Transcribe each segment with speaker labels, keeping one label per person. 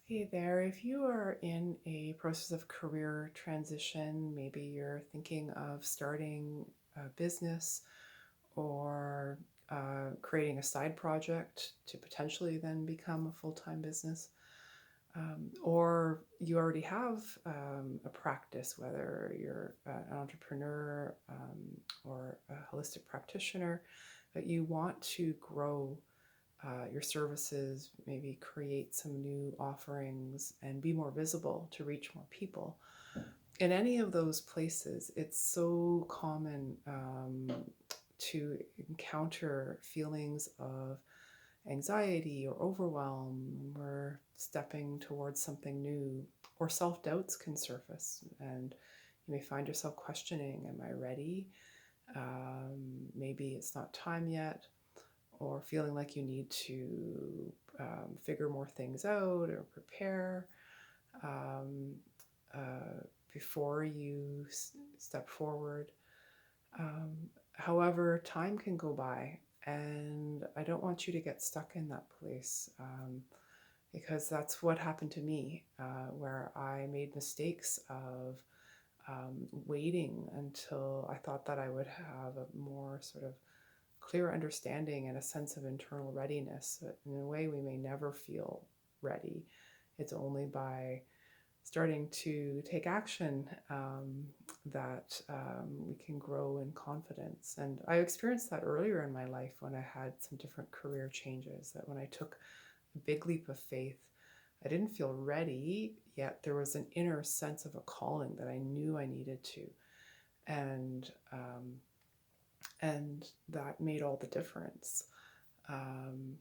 Speaker 1: Hey there, if you are in a process of career transition, maybe you're thinking of starting a business or creating a side project to potentially then become a full-time business, or you already have a practice, whether you're an entrepreneur or a holistic practitioner, but you want to grow your services, maybe create some new offerings and be more visible to reach more people. In any of those places, it's so common to encounter feelings of anxiety or overwhelm when we're stepping towards something new, or self doubts can surface, and you may find yourself questioning, am I ready? Maybe it's not time yet, or feeling like you need to figure more things out or prepare um, uh, before you step forward. Um, However, time can go by, and I don't want you to get stuck in that place, because that's what happened to me, where I made mistakes of waiting until I thought that I would have a more sort of clear understanding and a sense of internal readiness. In a way, we may never feel ready. It's only by starting to take action that we can grow in confidence. And I experienced that earlier in my life when I had some different career changes, that when I took a big leap of faith, I didn't feel ready, yet there was an inner sense of a calling that I knew I needed to. And and that made all the difference. Um,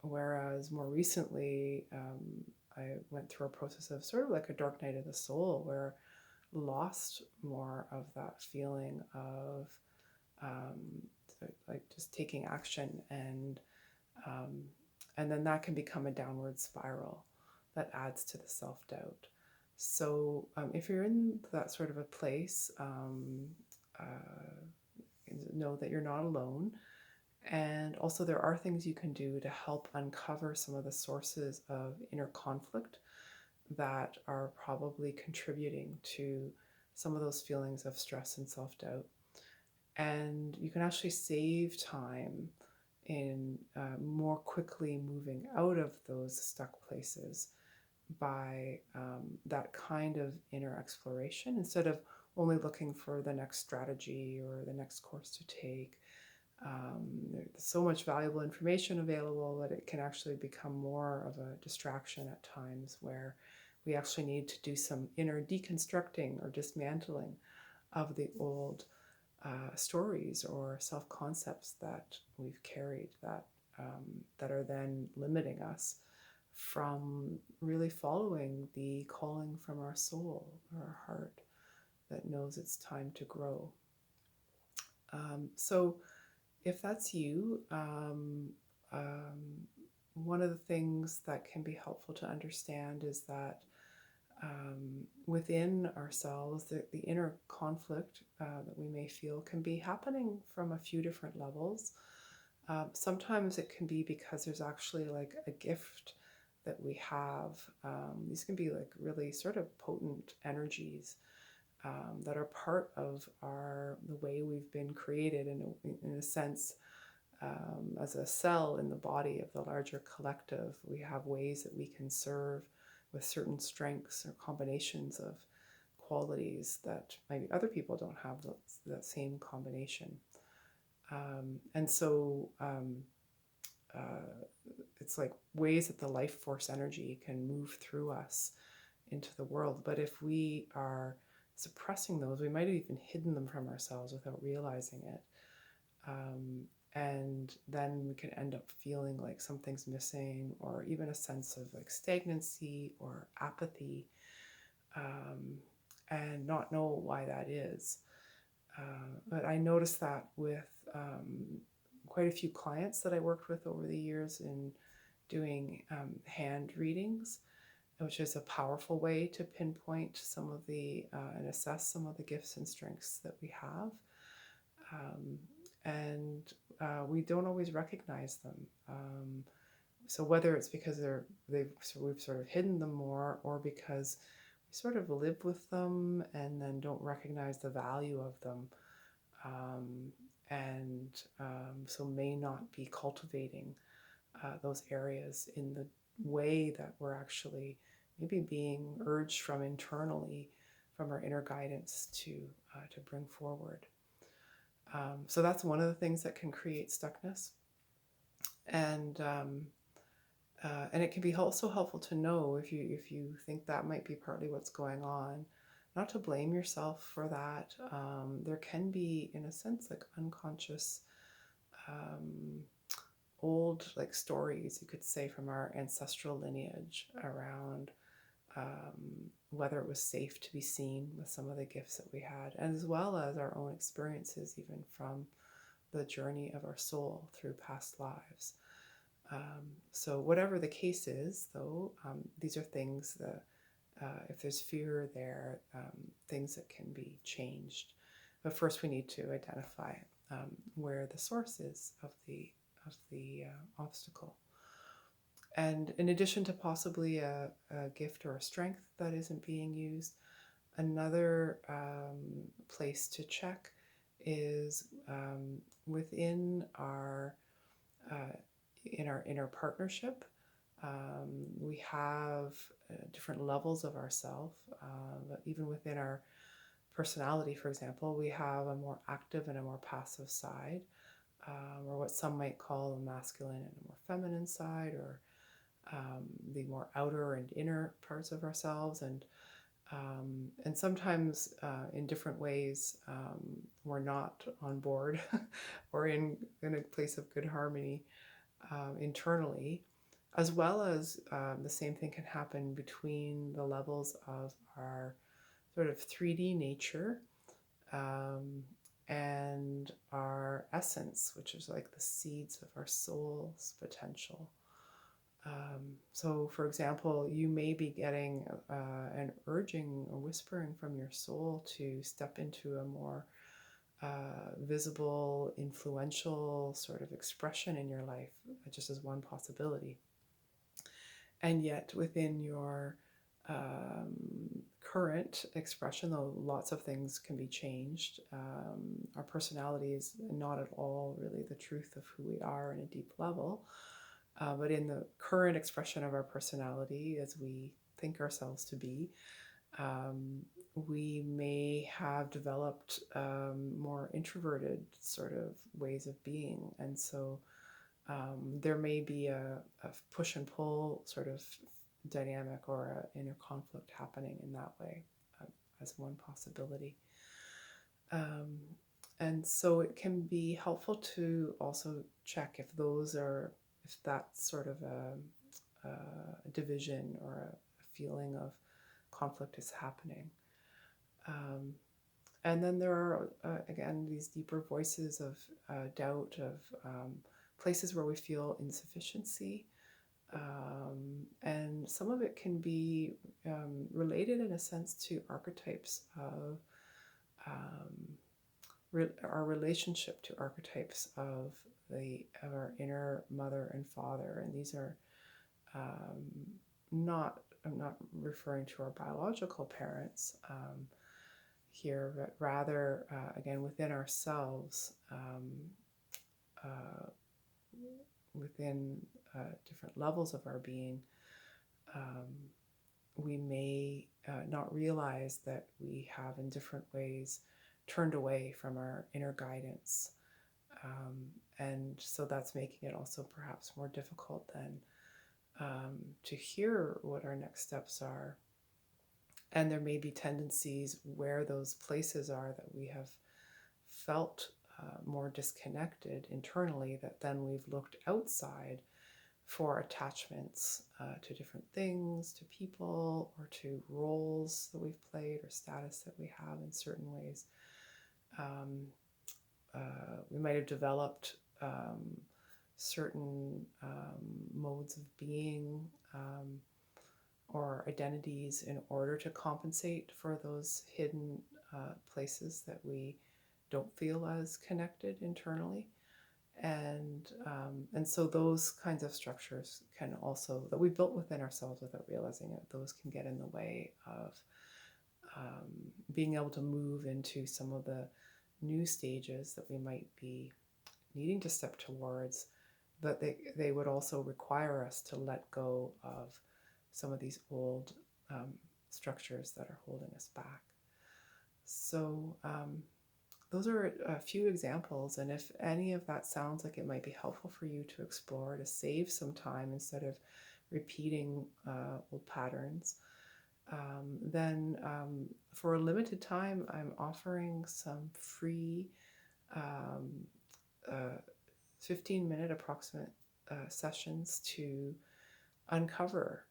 Speaker 1: Whereas more recently, I went through a process of sort of like a dark night of the soul, where I lost more of that feeling of um, like just taking action, um, and then that can become a downward spiral that adds to the self doubt. So if you're in that sort of a place, know that you're not alone. And also, there are things you can do to help uncover some of the sources of inner conflict that are probably contributing to some of those feelings of stress and self doubt. And you can actually save time in more quickly moving out of those stuck places by that kind of inner exploration, instead of only looking for the next strategy or the next course to take. There's so much valuable information available that it can actually become more of a distraction at times, where we actually need to do some inner deconstructing or dismantling of the old stories or self concepts that we've carried, that are then limiting us from really following the calling from our soul or our heart that knows it's time to grow. So if that's you, one of the things that can be helpful to understand is that within ourselves, the inner conflict that we may feel can be happening from a few different levels. Sometimes it can be because there's actually like a gift that we have. These can be like really sort of potent energies that are part of the way we've been created in a sense. As a cell in the body of the larger collective, we have ways that we can serve with certain strengths or combinations of qualities that maybe other people don't have that same combination. And so it's like ways that the life force energy can move through us into the world. But if we are suppressing those, we might have even hidden them from ourselves without realizing it. And then we can end up feeling like something's missing, or even a sense of like stagnancy or apathy, um, and not know why that is. But I noticed that with quite a few clients that I worked with over the years in doing hand readings, which is a powerful way to pinpoint some of the and assess some of the gifts and strengths that we have. Um, and we don't always recognize them. So whether it's because we've sort of hidden them more, or because we sort of live with them and then don't recognize the value of them, um, and so may not be cultivating those areas in the way that we're actually maybe being urged from internally, from our inner guidance to bring forward. So that's one of the things that can create stuckness, and and it can be also helpful to know, if you think that might be partly what's going on, not to blame yourself for that. There can be, in a sense, like unconscious um, old like stories, you could say, from our ancestral lineage around whether it was safe to be seen with some of the gifts that we had, as well as our own experiences, even from the journey of our soul through past lives. So whatever the case is, though, these are things that, if there's fear there, things that can be changed. But first, we need to identify where the source is of the obstacle. And in addition to possibly a gift or a strength that isn't being used, another place to check is within our in our inner partnership. We have different levels of ourself, but even within our personality, for example, we have a more active and a more passive side, or what some might call a masculine and a more feminine side, or the more outer and inner parts of ourselves, and sometimes in different ways we're not on board or in a place of good harmony internally, as well as the same thing can happen between the levels of our sort of 3D nature um, and our essence, which is like the seeds of our soul's potential. So, for example, you may be getting an urging or whispering from your soul to step into a more visible, influential sort of expression in your life, just as one possibility. And yet, within your current expression, though lots of things can be changed, our personality is not at all really the truth of who we are in a deep level. But in the current expression of our personality, as we think ourselves to be, we may have developed more introverted sort of ways of being. And so there may be a push and pull sort of dynamic, or an inner conflict happening in that way, as one possibility. Um, and so it can be helpful to also check if that's sort of a division or a feeling of conflict is happening. Um, and then there are, again, these deeper voices of doubt, of places where we feel insufficiency. And some of it can be related, in a sense, to archetypes of our relationship to archetypes of our inner mother and father. And these are I'm not referring to our biological parents here, but rather, again, within ourselves, uh, within different levels of our being, um, we may not realize that we have in different ways turned away from our inner guidance. And so that's making it also perhaps more difficult then to hear what our next steps are. And there may be tendencies where those places are that we have felt more disconnected internally, that then we've looked outside for attachments to different things, to people, or to roles that we've played, or status that we have in certain ways. We might have developed certain modes of being or identities in order to compensate for those hidden places that we don't feel as connected internally. And so those kinds of structures can also, that we built within ourselves without realizing it, those can get in the way of being able to move into some of the new stages that we might be needing to step towards, but they would also require us to let go of some of these old structures that are holding us back. So those are a few examples, and if any of that sounds like it might be helpful for you to explore to save some time instead of repeating old patterns, then for a limited time, I'm offering some free um, uh, 15-minute approximate sessions to uncover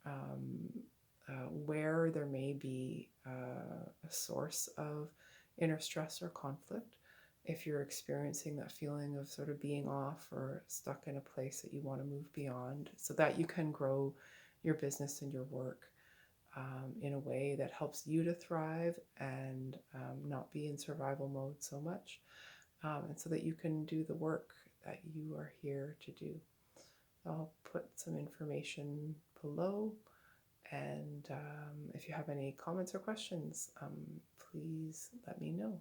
Speaker 1: where there may be a source of inner stress or conflict. If you're experiencing that feeling of sort of being off or stuck in a place that you want to move beyond, so that you can grow your business and your work in a way that helps you to thrive and not be in survival mode so much, and so that you can do the work that you are here to do. I'll put some information below, and if you have any comments or questions, please let me know.